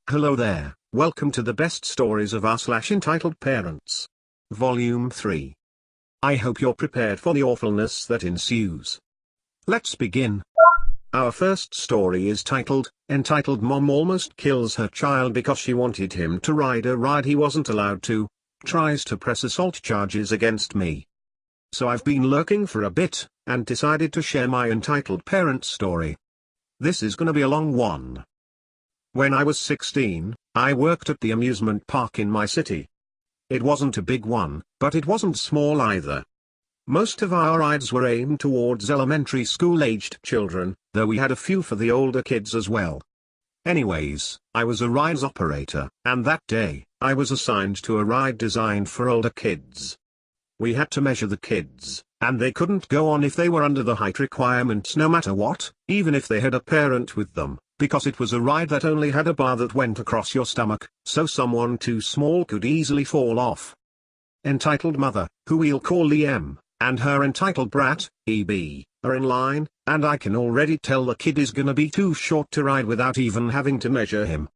Hello there, welcome to the best stories of r/entitled parents. Volume 3. I hope you're prepared for the awfulness that ensues. Let's begin. Our first story is entitled Mom Almost Kills Her Child Because She Wanted Him to Ride a Ride He Wasn't Allowed to, Tries to Press Assault Charges Against Me. So I've been lurking for a bit, and decided to share my entitled parent story. This is gonna be a long one. When I was 16, I worked at the amusement park in my city. It wasn't a big one, but it wasn't small either. Most of our rides were aimed towards elementary school-aged children, though we had a few for the older kids as well. Anyways, I was a rides operator, and that day, I was assigned to a ride designed for older kids. We had to measure the kids, and they couldn't go on if they were under the height requirements no matter what, even if they had a parent with them, because it was a ride that only had a bar that went across your stomach, so someone too small could easily fall off. Entitled Mother, who we'll call EM, and her entitled brat, EB, are in line, and I can already tell the kid is gonna be too short to ride without even having to measure him.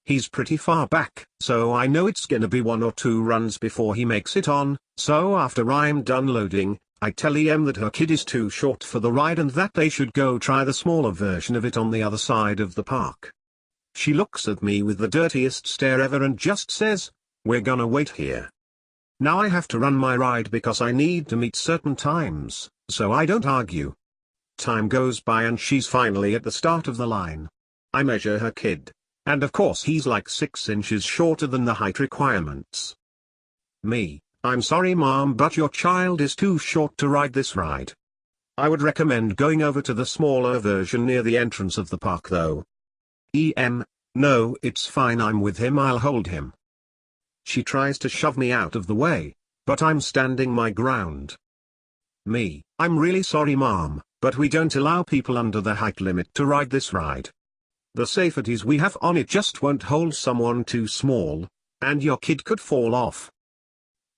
He's pretty far back, so I know it's gonna be 1 or 2 runs before he makes it on, so after I'm done loading, I tell EM that her kid is too short for the ride and that they should go try the smaller version of it on the other side of the park. She looks at me with the dirtiest stare ever and just says, "We're gonna wait here." Now I have to run my ride because I need to meet certain times, so I don't argue. Time goes by and she's finally at the start of the line. I measure her kid, and of course he's like 6 inches shorter than the height requirements. Me: "I'm sorry mom, but your child is too short to ride this ride. I would recommend going over to the smaller version near the entrance of the park though." EM: "No, it's fine, I'm with him, I'll hold him." She tries to shove me out of the way, but I'm standing my ground. Me: "I'm really sorry mom, but we don't allow people under the height limit to ride this ride. The safeties we have on it just won't hold someone too small, and your kid could fall off."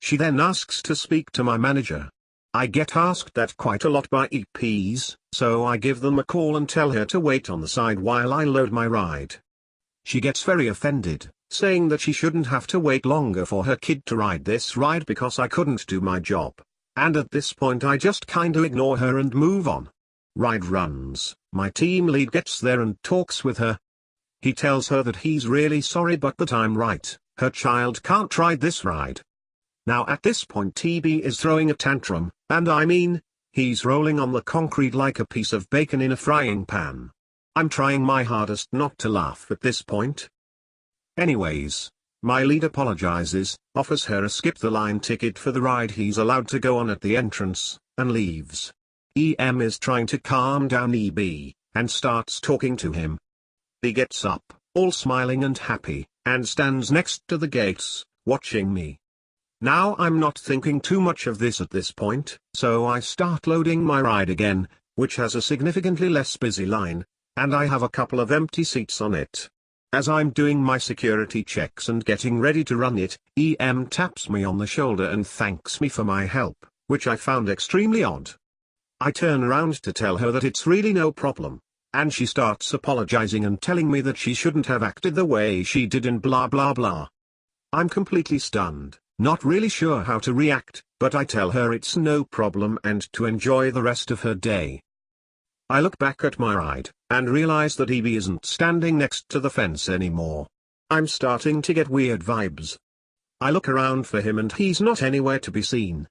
She then asks to speak to my manager. I get asked that quite a lot by EPs, so I give them a call and tell her to wait on the side while I load my ride. She gets very offended, saying that she shouldn't have to wait longer for her kid to ride this ride because I couldn't do my job, and at this point I just kinda ignore her and move on. Ride runs, my team lead gets there and talks with her. He tells her that he's really sorry but that I'm right, her child can't ride this ride. Now at this point TB is throwing a tantrum, and I mean, he's rolling on the concrete like a piece of bacon in a frying pan. I'm trying my hardest not to laugh at this point. Anyways, my lead apologizes, offers her a skip the line ticket for the ride he's allowed to go on at the entrance, and leaves. EM is trying to calm down EB, and starts talking to him. He gets up, all smiling and happy, and stands next to the gates, watching me. Now I'm not thinking too much of this at this point, so I start loading my ride again, which has a significantly less busy line, and I have a couple of empty seats on it. As I'm doing my security checks and getting ready to run it, EM taps me on the shoulder and thanks me for my help, which I found extremely odd. I turn around to tell her that it's really no problem, and she starts apologizing and telling me that she shouldn't have acted the way she did and blah blah blah. I'm completely stunned, not really sure how to react, but I tell her it's no problem and to enjoy the rest of her day. I look back at my ride, and realize that EB isn't standing next to the fence anymore. I'm starting to get weird vibes. I look around for him and he's not anywhere to be seen.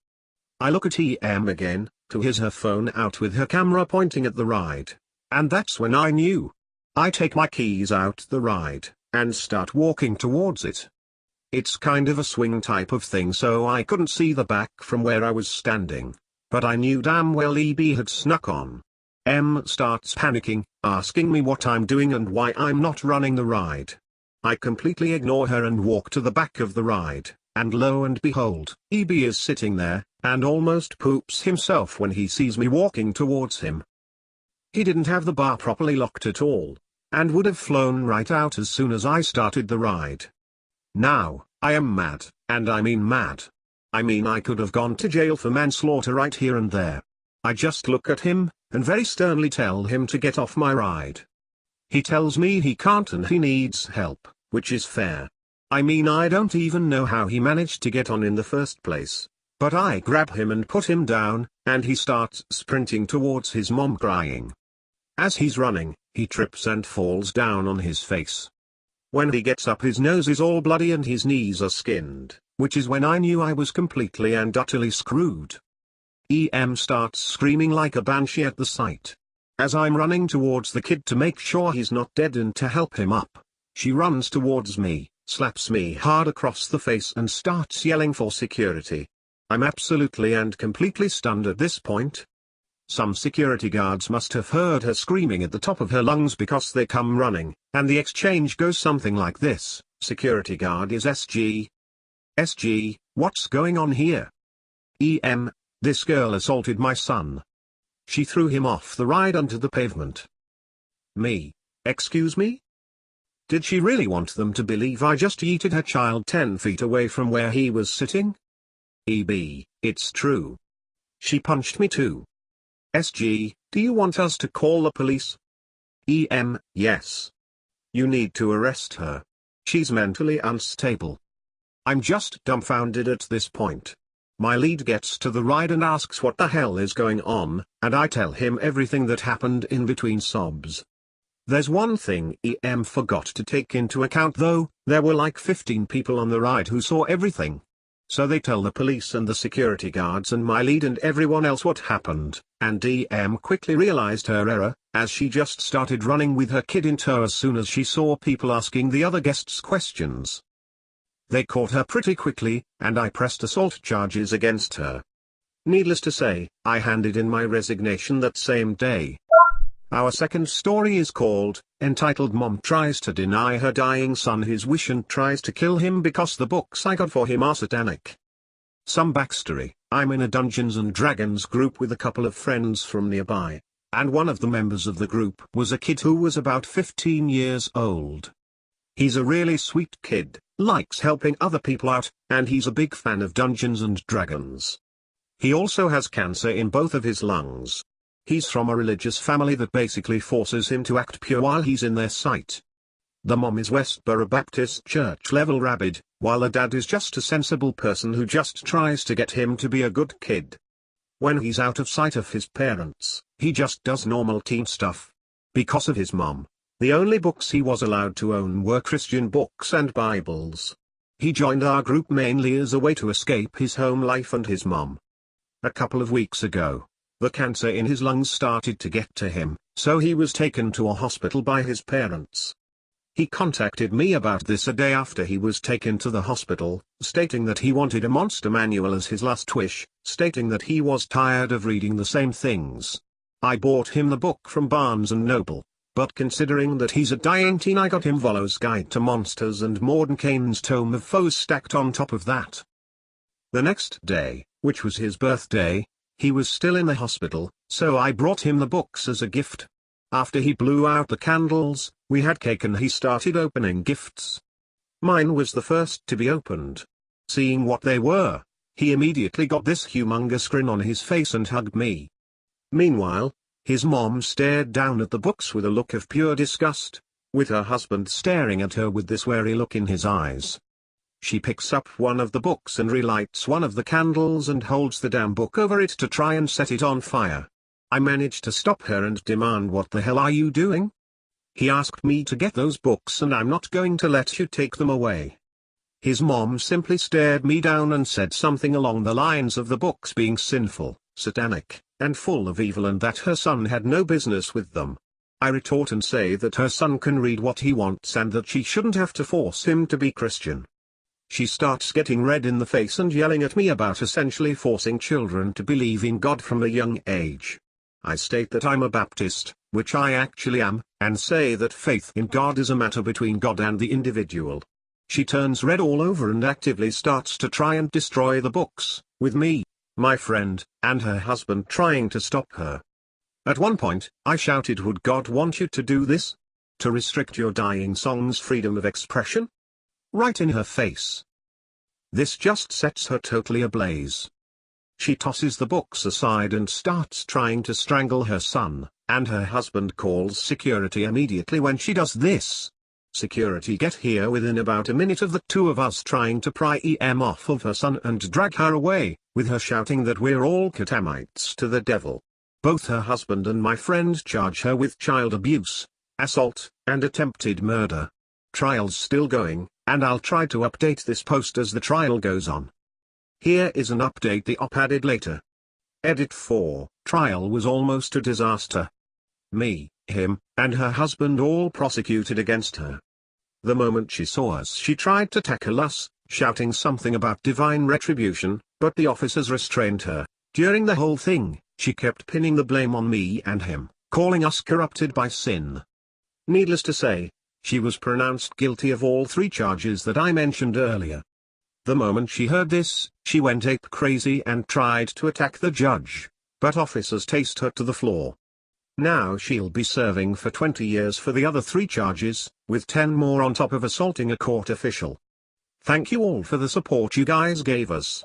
I look at EM again, who has her phone out with her camera pointing at the ride, and that's when I knew. I take my keys out the ride, and start walking towards it. It's kind of a swing type of thing so I couldn't see the back from where I was standing, but I knew damn well EB had snuck on. M starts panicking, asking me what I'm doing and why I'm not running the ride. I completely ignore her and walk to the back of the ride, and lo and behold, EB is sitting there, and almost poops himself when he sees me walking towards him. He didn't have the bar properly locked at all, and would have flown right out as soon as I started the ride. Now, I am mad, and I mean mad. I mean I could have gone to jail for manslaughter right here and there. I just look at him, and very sternly tell him to get off my ride. He tells me he can't and he needs help, which is fair. I mean, I don't even know how he managed to get on in the first place. But I grab him and put him down, and he starts sprinting towards his mom crying. As he's running, he trips and falls down on his face. When he gets up, his nose is all bloody and his knees are skinned, which is when I knew I was completely and utterly screwed. EM starts screaming like a banshee at the sight. As I'm running towards the kid to make sure he's not dead and to help him up, she runs towards me, slaps me hard across the face and starts yelling for security. I'm absolutely and completely stunned at this point. Some security guards must have heard her screaming at the top of her lungs because they come running, and the exchange goes something like this: security guard is SG. SG, what's going on here? EM, this girl assaulted my son. She threw him off the ride onto the pavement. Me, excuse me? Did she really want them to believe I just yeeted her child 10 feet away from where he was sitting? EB, it's true. She punched me too. SG, do you want us to call the police? EM, yes. You need to arrest her. She's mentally unstable. I'm just dumbfounded at this point. My lead gets to the ride and asks what the hell is going on, and I tell him everything that happened in between sobs. There's one thing EM forgot to take into account though: there were like 15 people on the ride who saw everything. So they tell the police and the security guards and my lead and everyone else what happened, and EM quickly realized her error, as she just started running with her kid in tow as soon as she saw people asking the other guests questions. They caught her pretty quickly, and I pressed assault charges against her. Needless to say, I handed in my resignation that same day. Our second story is called, entitled Mom Tries to Deny Her Dying Son His Wish and Tries to Kill Him Because the Books I Got for Him Are Satanic. Some backstory: I'm in a Dungeons and Dragons group with a couple of friends from nearby, and one of the members of the group was a kid who was about 15 years old. He's a really sweet kid, likes helping other people out, and he's a big fan of Dungeons and Dragons. He also has cancer in both of his lungs. He's from a religious family that basically forces him to act pure while he's in their sight. The mom is Westboro Baptist Church level rabid, while the dad is just a sensible person who just tries to get him to be a good kid. When he's out of sight of his parents, he just does normal teen stuff. Because of his mom, the only books he was allowed to own were Christian books and Bibles. He joined our group mainly as a way to escape his home life and his mom. A couple of weeks ago, the cancer in his lungs started to get to him, so he was taken to a hospital by his parents. He contacted me about this a day after he was taken to the hospital, stating that he wanted a monster manual as his last wish, stating that he was tired of reading the same things. I bought him the book from Barnes & Noble, but considering that he's a dying teen, I got him Volo's Guide to Monsters and Mordenkainen's Tome of Foes stacked on top of that. The next day, which was his birthday, he was still in the hospital, so I brought him the books as a gift. After he blew out the candles, we had cake and he started opening gifts. Mine was the first to be opened. Seeing what they were, he immediately got this humongous grin on his face and hugged me. Meanwhile, his mom stared down at the books with a look of pure disgust, with her husband staring at her with this wary look in his eyes. She picks up one of the books and relights one of the candles and holds the damn book over it to try and set it on fire. I managed to stop her and demand, "What the hell are you doing? He asked me to get those books and I'm not going to let you take them away." His mom simply stared me down and said something along the lines of the books being sinful, satanic, and full of evil and that her son had no business with them. I retort and say that her son can read what he wants and that she shouldn't have to force him to be Christian. She starts getting red in the face and yelling at me about essentially forcing children to believe in God from a young age. I state that I'm a Baptist, which I actually am, and say that faith in God is a matter between God and the individual. She turns red all over and actively starts to try and destroy the books, with me, my friend, and her husband trying to stop her. At one point, I shouted, "Would God want you to do this? To restrict your dying son's freedom of expression?" Right in her face. This just sets her totally ablaze. She tosses the books aside and starts trying to strangle her son, and her husband calls security immediately when she does this. Security get here within about a minute of the two of us trying to pry EM off of her son and drag her away, with her shouting that we're all Catamites to the devil. Both her husband and my friend charge her with child abuse, assault, and attempted murder. Trial's still going, and I'll try to update this post as the trial goes on. Here is an update the op added later. Edit 4, trial was almost a disaster. Me, him, and her husband all prosecuted against her. The moment she saw us she tried to tackle us, shouting something about divine retribution, but the officers restrained her. During the whole thing, she kept pinning the blame on me and him, calling us corrupted by sin. Needless to say, she was pronounced guilty of all 3 charges that I mentioned earlier. The moment she heard this, she went ape crazy and tried to attack the judge, but officers taced her to the floor. Now she'll be serving for 20 years for the other 3 charges, with 10 more on top of assaulting a court official. Thank you all for the support you guys gave us.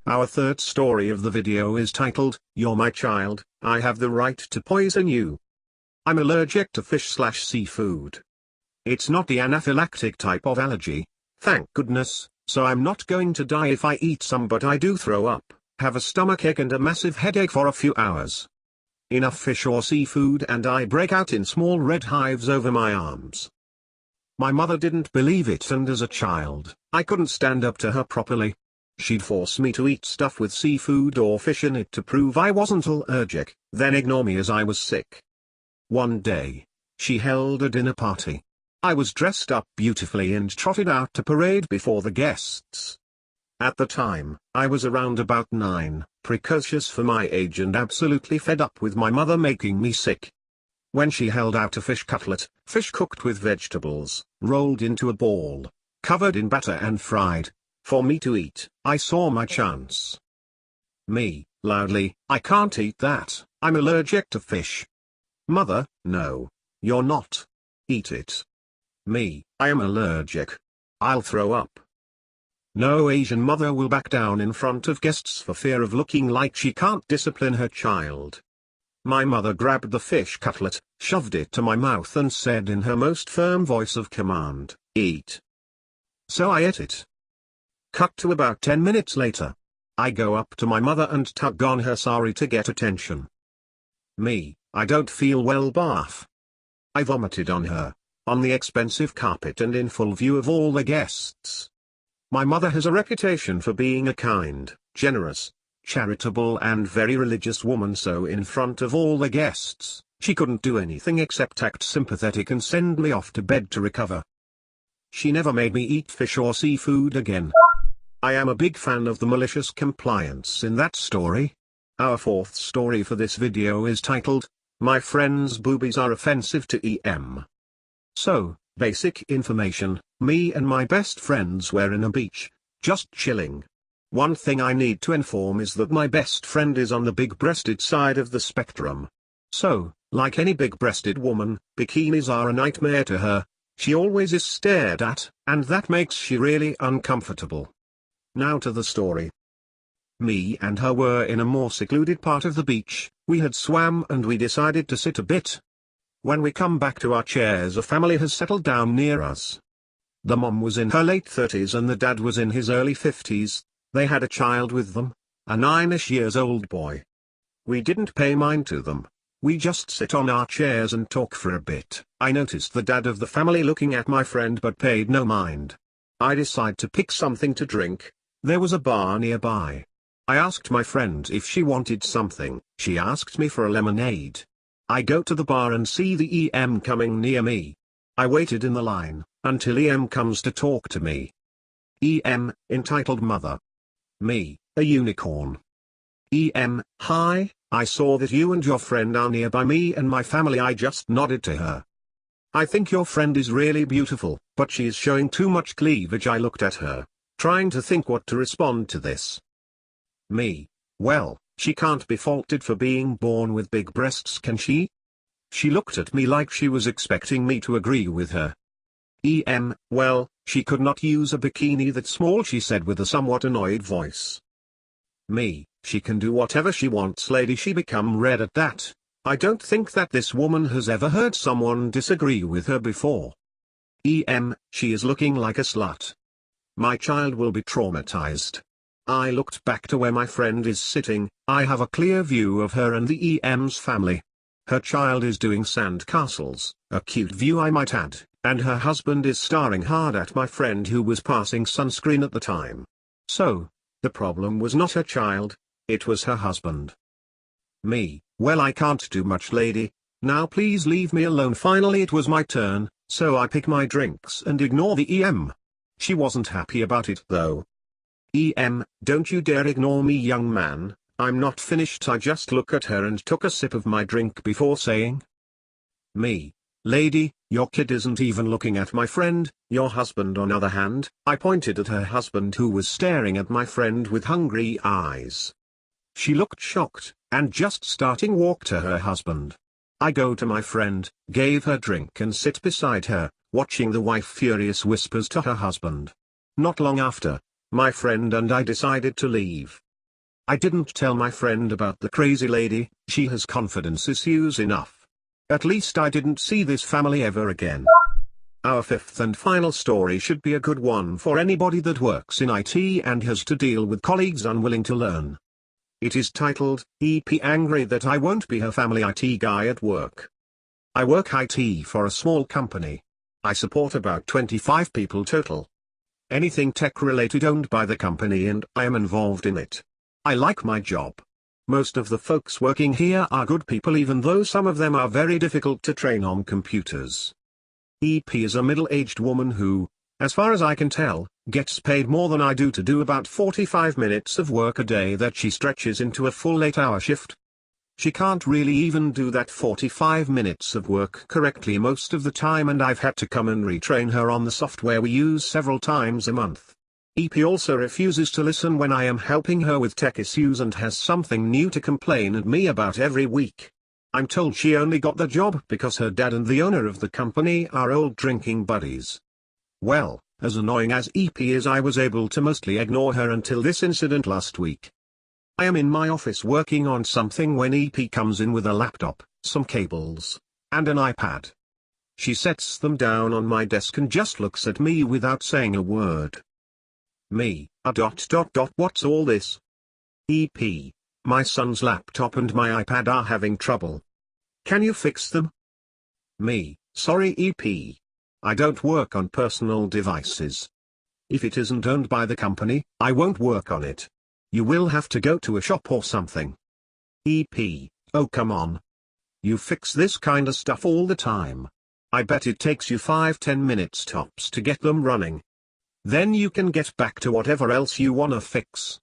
Our third story of the video is titled, You're My Child, I Have the Right to Poison You. I'm allergic to fish/seafood. It's not the anaphylactic type of allergy, thank goodness, so I'm not going to die if I eat some, but I do throw up, have a stomachache and a massive headache for a few hours. Enough fish or seafood and I break out in small red hives over my arms. My mother didn't believe it, and as a child, I couldn't stand up to her properly. She'd force me to eat stuff with seafood or fish in it to prove I wasn't allergic, then ignore me as I was sick. One day, she held a dinner party. I was dressed up beautifully and trotted out to parade before the guests. At the time, I was around about 9, precocious for my age and absolutely fed up with my mother making me sick. When she held out a fish cutlet, fish cooked with vegetables, rolled into a ball, covered in batter and fried, for me to eat, I saw my chance. Me, loudly, I can't eat that, I'm allergic to fish. Mother, no, you're not. Eat it. Me, I am allergic. I'll throw up. No Asian mother will back down in front of guests for fear of looking like she can't discipline her child. My mother grabbed the fish cutlet, shoved it to my mouth and said in her most firm voice of command, eat. So I ate it. Cut to about 10 minutes later. I go up to my mother and tug on her sari to get attention. Me, I don't feel well, bath. I vomited on her, on the expensive carpet and in full view of all the guests. My mother has a reputation for being a kind, generous, charitable and very religious woman, so in front of all the guests, she couldn't do anything except act sympathetic and send me off to bed to recover. She never made me eat fish or seafood again. I am a big fan of the malicious compliance in that story. Our fourth story for this video is titled, My Friend's Boobies Are Offensive to EM. So, basic information, me and my best friends were in a beach, just chilling. One thing I need to inform is that my best friend is on the big-breasted side of the spectrum. So, like any big-breasted woman, bikinis are a nightmare to her. She always is stared at, and that makes she really uncomfortable. Now to the story. Me and her were in a more secluded part of the beach, we had swam and we decided to sit a bit. When we come back to our chairs, a family has settled down near us. The mom was in her late 30s and the dad was in his early 50s, they had a child with them, a 9-ish years old boy. We didn't pay mind to them, we just sit on our chairs and talk for a bit. I noticed the dad of the family looking at my friend but paid no mind. I decide to pick something to drink, there was a bar nearby. I asked my friend if she wanted something, she asked me for a lemonade. I go to the bar and see the EM coming near me. I waited in the line, until EM comes to talk to me. EM, entitled Mother. Me, a unicorn. EM, hi, I saw that you and your friend are nearby me and my family. I just nodded to her. I think your friend is really beautiful, but she's showing too much cleavage. I looked at her, trying to think what to respond to this. Me, well, she can't be faulted for being born with big breasts, can she? She looked at me like she was expecting me to agree with her. EM, well, she could not use a bikini that small, she said with a somewhat annoyed voice. Me, she can do whatever she wants, lady. She become red at that. I don't think that this woman has ever heard someone disagree with her before. She is looking like a slut. My child will be traumatized. I looked back to where my friend is sitting. I have a clear view of her and the EM's family. Her child is doing sand castles, a cute view I might add, and her husband is staring hard at my friend who was passing sunscreen at the time. So, the problem was not her child, it was her husband. Me, well, I can't do much, lady. Now please leave me alone. Finally it was my turn, so I pick my drinks and ignore the EM. She wasn't happy about it though. EM, don't you dare ignore me, young man. I'm not finished. I just look at her and took a sip of my drink before saying, me, lady, your kid isn't even looking at my friend. Your husband on other hand. I pointed at her husband who was staring at my friend with hungry eyes. She looked shocked, and just starting walk to her husband. I go to my friend, gave her drink and sit beside her, watching the wife furious whispers to her husband. Not long after, my friend and I decided to leave. I didn't tell my friend about the crazy lady. She has confidence issues enough. At least I didn't see this family ever again. Our fifth and final story should be a good one for anybody that works in IT and has to deal with colleagues unwilling to learn. It is titled, EP Angry That I Won't Be Her Family IT Guy at Work. I work IT for a small company. I support about 25 people total. Anything tech related owned by the company and I am involved in it. I like my job. Most of the folks working here are good people, even though some of them are very difficult to train on computers. EP is a middle-aged woman who, as far as I can tell, gets paid more than I do to do about 45 minutes of work a day that she stretches into a full 8-hour shift. She can't really even do that 45 minutes of work correctly most of the time, and I've had to come and retrain her on the software we use several times a month. EP also refuses to listen when I am helping her with tech issues and has something new to complain at me about every week. I'm told she only got the job because her dad and the owner of the company are old drinking buddies. Well, as annoying as EP is, I was able to mostly ignore her until this incident last week. I am in my office working on something when EP comes in with a laptop, some cables, and an iPad. She sets them down on my desk and just looks at me without saying a word. Me, what's all this? EP, my son's laptop and my iPad are having trouble. Can you fix them? Me, sorry EP. I don't work on personal devices. If it isn't owned by the company, I won't work on it. You will have to go to a shop or something. EP, oh come on. You fix this kinda stuff all the time. I bet it takes you 5-10 minutes tops to get them running. Then you can get back to whatever else you wanna fix.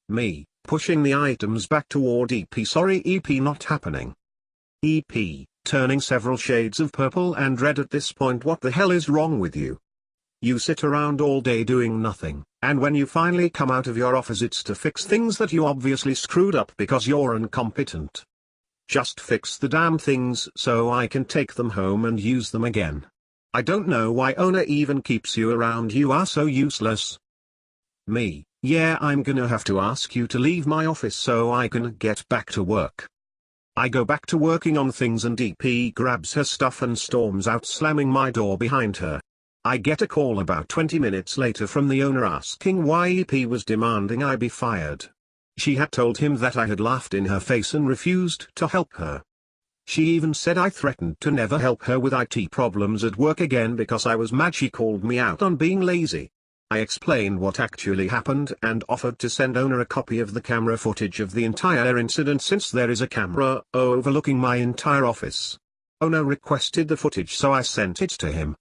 Me, pushing the items back toward EP, sorry EP, not happening. EP, turning several shades of purple and red at this point. What the hell is wrong with you? You sit around all day doing nothing, and when you finally come out of your office it's to fix things that you obviously screwed up because you're incompetent. Just fix the damn things so I can take them home and use them again. I don't know why owner even keeps you around, you are so useless. Me, yeah, I'm gonna have to ask you to leave my office so I can get back to work. I go back to working on things and EP grabs her stuff and storms out, slamming my door behind her. I get a call about 20 minutes later from the owner asking why EP was demanding I be fired. She had told him that I had laughed in her face and refused to help her. She even said I threatened to never help her with IT problems at work again because I was mad. She called me out on being lazy. I explained what actually happened and offered to send owner a copy of the camera footage of the entire incident since there is a camera overlooking my entire office. Owner requested the footage, so I sent it to him.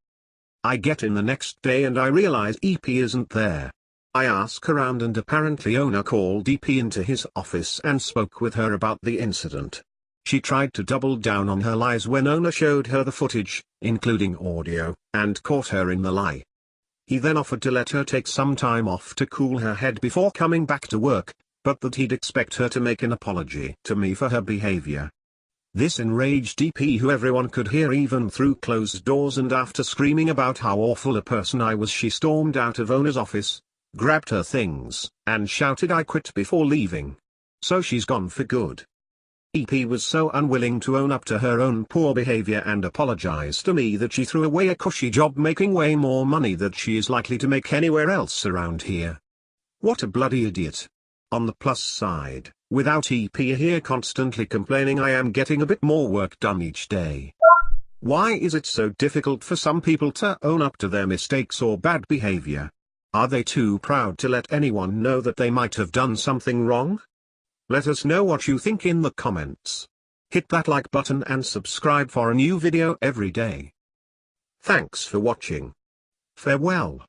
I get in the next day and I realize EP isn't there. I ask around and apparently owner called EP into his office and spoke with her about the incident. She tried to double down on her lies when owner showed her the footage, including audio, and caught her in the lie. He then offered to let her take some time off to cool her head before coming back to work, but that he'd expect her to make an apology to me for her behavior. This enraged EP, who everyone could hear even through closed doors, and after screaming about how awful a person I was, she stormed out of owner's office, grabbed her things, and shouted I quit before leaving. So she's gone for good. EP was so unwilling to own up to her own poor behavior and apologize to me that she threw away a cushy job making way more money than she is likely to make anywhere else around here. What a bloody idiot. On the plus side, without EP here constantly complaining, I am getting a bit more work done each day. Why is it so difficult for some people to own up to their mistakes or bad behavior? Are they too proud to let anyone know that they might have done something wrong? Let us know what you think in the comments. Hit that like button and subscribe for a new video every day. Thanks for watching. Farewell.